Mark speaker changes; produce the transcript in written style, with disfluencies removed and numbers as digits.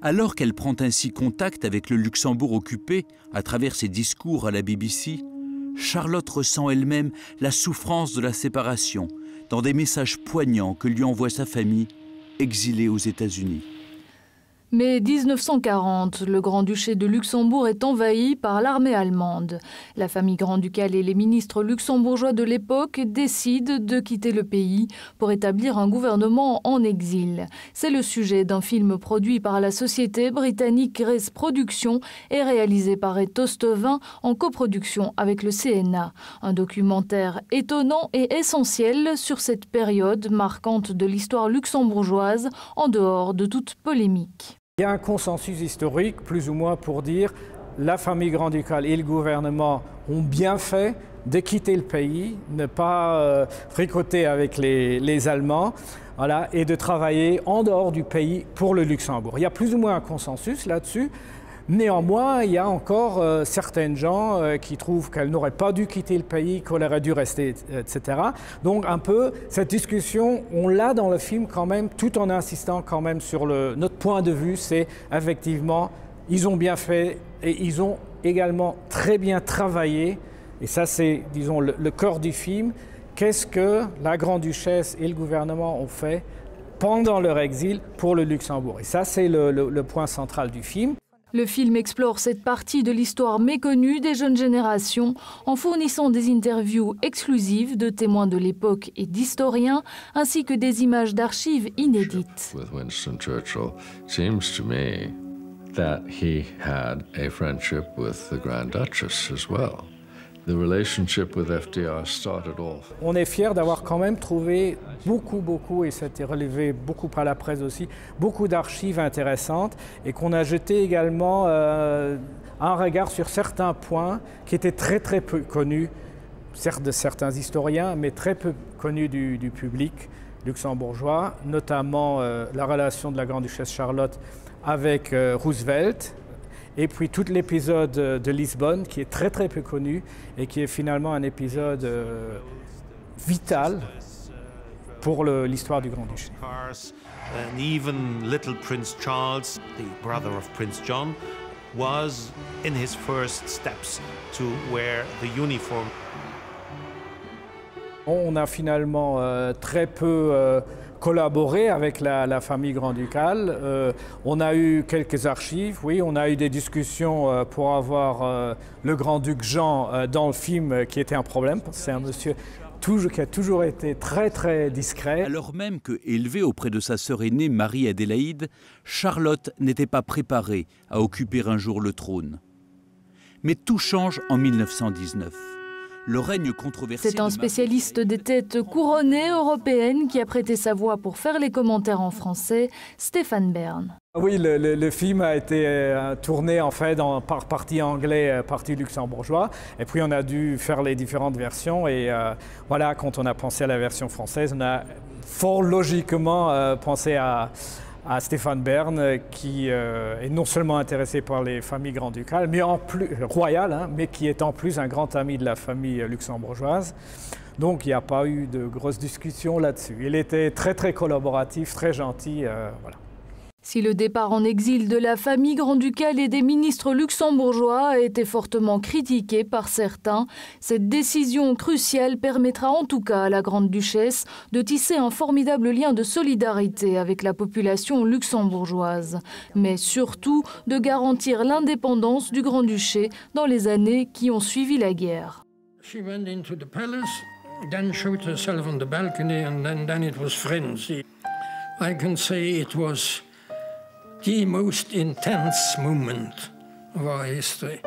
Speaker 1: Alors qu'elle prend ainsi contact avec le Luxembourg occupé à travers ses discours à la BBC, Charlotte ressent elle-même la souffrance de la séparation dans des messages poignants que lui envoie sa famille, exilée aux États-Unis.
Speaker 2: Mais 1940, le Grand-Duché de Luxembourg est envahi par l'armée allemande. La famille grand-ducale et les ministres luxembourgeois de l'époque décident de quitter le pays pour établir un gouvernement en exil. C'est le sujet d'un film produit par la société britannique Grace Productions et réalisé par Ethos Tevin en coproduction avec le CNA. Un documentaire étonnant et essentiel sur cette période marquante de l'histoire luxembourgeoise en dehors de toute polémique.
Speaker 3: Il y a un consensus historique, plus ou moins, pour dire la famille grand-ducale et le gouvernement ont bien fait de quitter le pays, ne pas fricoter avec les Allemands, voilà, et de travailler en dehors du pays pour le Luxembourg. Il y a plus ou moins un consensus là-dessus. Néanmoins, il y a encore certaines gens qui trouvent qu'elle n'aurait pas dû quitter le pays, qu'elle aurait dû rester, etc. Donc un peu, cette discussion, on l'a dans le film quand même, tout en insistant quand même sur notre point de vue, c'est effectivement, ils ont bien fait et ils ont également très bien travaillé. Et ça, c'est, disons, le cœur du film. Qu'est-ce que la Grande-Duchesse et le gouvernement ont fait pendant leur exil pour le Luxembourg? Et ça, c'est le point central du film.
Speaker 2: Le film explore cette partie de l'histoire méconnue des jeunes générations en fournissant des interviews exclusives de témoins de l'époque et d'historiens, ainsi que des images d'archives inédites.
Speaker 4: With Winston Churchill seems to me that he had a friendship with the Grand Duchess as well. The relationship with FDR started off.
Speaker 3: On est fiers d'avoir quand même trouvé beaucoup, et ça a été relevé beaucoup par la presse aussi, beaucoup d'archives intéressantes et qu'on a jeté également un regard sur certains points qui étaient très peu connus, certes de certains historiens, mais très peu connus du public luxembourgeois, notamment la relation de la Grande-Duchesse Charlotte avec Roosevelt. Et puis tout l'épisode de Lisbonne, qui est très peu connu et qui est finalement un épisode vital pour l'histoire du Grand-Duché.
Speaker 5: And even little Prince Charles, the brother of Prince John, was in his first steps to wear the uniform.
Speaker 3: On a finalement très peu collaboré avec la famille grand-ducale. On a eu quelques archives, oui, on a eu des discussions pour avoir le grand-duc Jean dans le film, qui était un problème, parce que c'est un monsieur qui a toujours été très discret.
Speaker 1: Alors même que, élevée auprès de sa sœur aînée Marie-Adélaïde, Charlotte n'était pas préparée à occuper un jour le trône. Mais tout change en 1919. Le règne controversé.
Speaker 2: C'est un spécialiste des têtes couronnées européennes qui a prêté sa voix pour faire les commentaires en français, Stéphane Bern.
Speaker 3: Oui, le film a été tourné en fait par partie anglais, partie luxembourgeois. Et puis on a dû faire les différentes versions. Et voilà, quand on a pensé à la version française, on a fort logiquement pensé à Stéphane Bern, qui est non seulement intéressé par les familles grand-ducales, mais en plus royales, hein, mais qui est en plus un grand ami de la famille luxembourgeoise. Donc il n'y a pas eu de grosses discussions là-dessus. Il était très collaboratif, très gentil, voilà.
Speaker 2: Si le départ en exil de la famille grand-ducale et des ministres luxembourgeois a été fortement critiqué par certains, cette décision cruciale permettra en tout cas à la grande-duchesse de tisser un formidable lien de solidarité avec la population luxembourgeoise, mais surtout de garantir l'indépendance du grand-duché dans les années qui ont suivi la guerre.
Speaker 6: She went into the palace, then showed herself on the balcony, and then it was frenzy. I can say it was the most intense moment of our history.